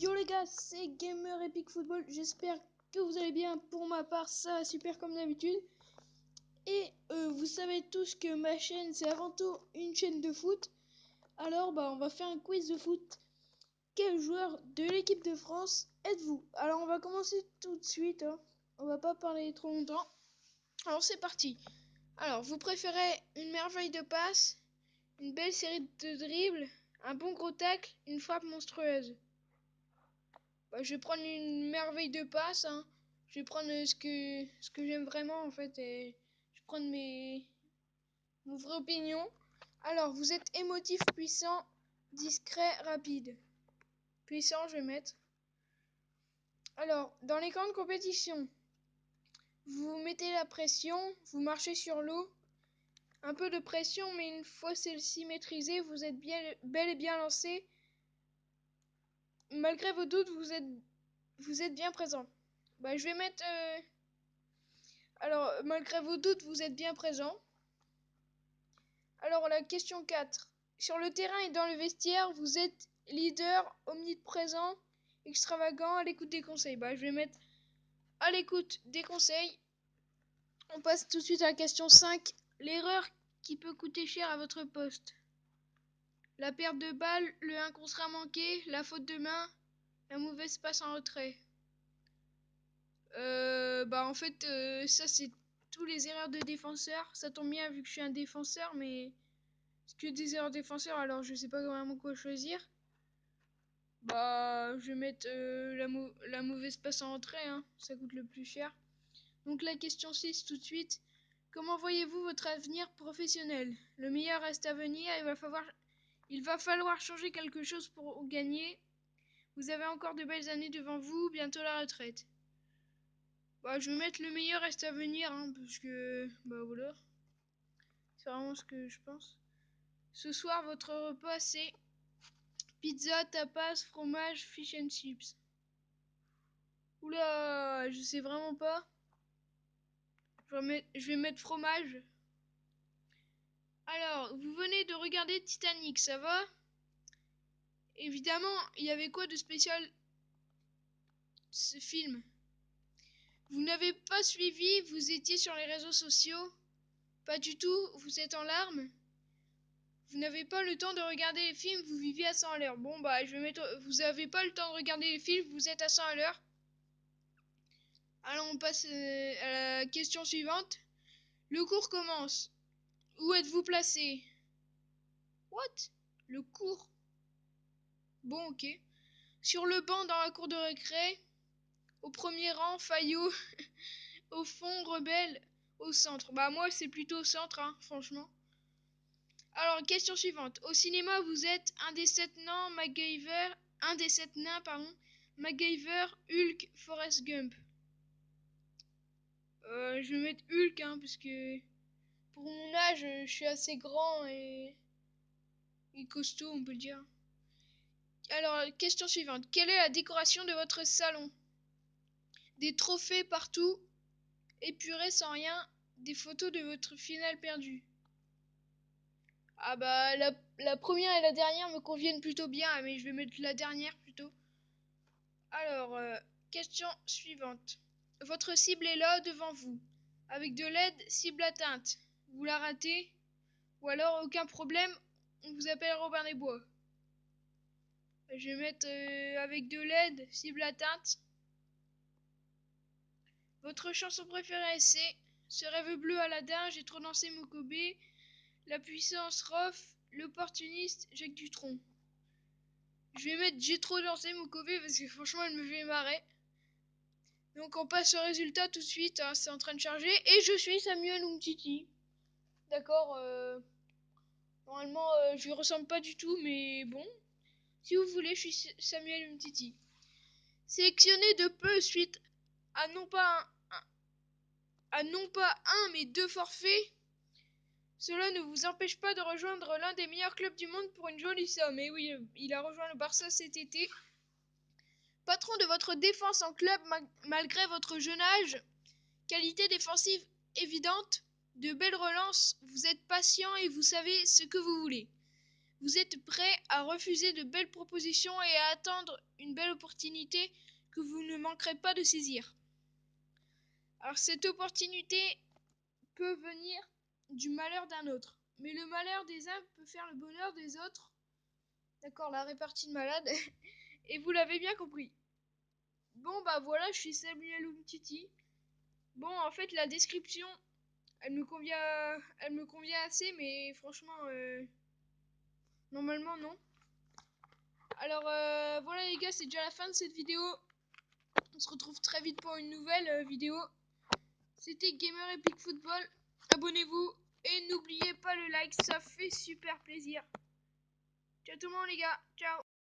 Yo les gars, c'est Gamer Epic Football, j'espère que vous allez bien. Pour ma part, ça va super comme d'habitude. Et vous savez tous que ma chaîne, c'est avant tout une chaîne de foot. Alors on va faire un quiz de foot. Quel joueur de l'équipe de France êtes-vous? Alors on va commencer tout de suite, hein. On va pas parler trop longtemps. Alors c'est parti. Alors, vous préférez une merveille de passe, une belle série de dribbles, un bon gros tacle, une frappe monstrueuse? Je vais prendre une merveille de passe, hein. Je vais prendre ce que j'aime vraiment en fait, et je vais prendre mon vraie opinion. Alors, vous êtes émotif, puissant, discret, rapide. Puissant, je vais mettre. Alors, dans les grandes compétitions, vous mettez la pression, vous marchez sur l'eau. Un peu de pression, mais une fois celle-ci maîtrisée, vous êtes bel et bien lancé. Malgré vos doutes, vous êtes bien présent. Je vais mettre... Alors, malgré vos doutes, vous êtes bien présent. Alors, la question 4. Sur le terrain et dans le vestiaire, vous êtes leader, omniprésent, extravagant, à l'écoute des conseils. Je vais mettre à l'écoute des conseils. On passe tout de suite à la question 5. L'erreur qui peut coûter cher à votre poste. La perte de balle, le 1 contre 1 manqué, la faute de main, la mauvaise passe en retrait. En fait, ça c'est tous les erreurs de défenseurs. Ça tombe bien vu que je suis un défenseur, mais c'est que des erreurs défenseurs, alors je sais pas vraiment quoi choisir. Je vais mettre la mauvaise passe en retrait, hein. Ça coûte le plus cher. Donc la question 6 tout de suite. Comment voyez-vous votre avenir professionnel? Le meilleur reste à venir, il va falloir changer quelque chose pour gagner. Vous avez encore de belles années devant vous, bientôt la retraite. Je vais mettre le meilleur reste à venir, hein, parce que, voilà. C'est vraiment ce que je pense. Ce soir, votre repas, c'est pizza, tapas, fromage, fish and chips. Oula, je sais vraiment pas. Je vais mettre fromage. Alors, vous venez de regarder Titanic, ça va? Évidemment, il y avait quoi de spécial ce film? Vous n'avez pas suivi, vous étiez sur les réseaux sociaux? Pas du tout, vous êtes en larmes? Vous n'avez pas le temps de regarder les films, vous vivez à 100 à l'heure. Je vais mettre... Vous n'avez pas le temps de regarder les films, vous êtes à 100 à l'heure. Alors on passe à la question suivante. Le cours commence. Où êtes-vous placé? What? Le cours? Bon, ok. Sur le banc dans la cour de récré. Au premier rang, Fayot. Au fond, Rebelle. Au centre. Moi c'est plutôt au centre, hein, franchement. Alors, question suivante. Au cinéma, vous êtes un des 7 nains, MacGyver, Hulk, Forrest Gump. Je vais mettre Hulk, hein, parce que pour mon âge, je suis assez grand et costaud, on peut le dire. Alors, question suivante. Quelle est la décoration de votre salon? Des trophées partout, épurés sans rien, des photos de votre finale perdue. La première et la dernière me conviennent plutôt bien, mais je vais mettre la dernière plutôt. Alors, question suivante. Votre cible est là devant vous. Avec de l'aide, cible atteinte. Vous la ratez? Ou alors aucun problème, on vous appelle Robin des Bois. Je vais mettre avec de l'aide, cible atteinte. Votre chanson préférée c'est Ce rêve bleu Aladdin, J'ai trop dansé Mokobé, La puissance Rof, L'opportuniste Jacques Dutronc. Je vais mettre J'ai trop dansé Mokobé parce que franchement elle me fait marrer. Donc on passe au résultat tout de suite, hein, c'est en train de charger. Et je suis Samuel Umtiti. D'accord, normalement je lui ressemble pas du tout, mais bon. Si vous voulez, je suis Samuel Umtiti. Sélectionné de peu suite à non pas un mais 2 forfaits. Cela ne vous empêche pas de rejoindre l'un des meilleurs clubs du monde pour une jolie somme. Et oui, il a rejoint le Barça cet été. Patron de votre défense en club malgré votre jeune âge. Qualité défensive évidente, de belles relances, vous êtes patient et vous savez ce que vous voulez. vous êtes prêts à refuser de belles propositions et à attendre une belle opportunité que vous ne manquerez pas de saisir. Alors cette opportunité peut venir du malheur d'un autre, mais le malheur des uns peut faire le bonheur des autres. D'accord, la répartie de malade. Et vous l'avez bien compris. Bon bah voilà, je suis Samuel Umtiti. Bon, en fait la description, elle me convient assez, mais franchement, normalement non. Alors voilà les gars, c'est déjà la fin de cette vidéo. On se retrouve très vite pour une nouvelle vidéo. C'était Gamer Epic Football. Abonnez-vous et n'oubliez pas le like, ça fait super plaisir. Ciao tout le monde les gars, ciao.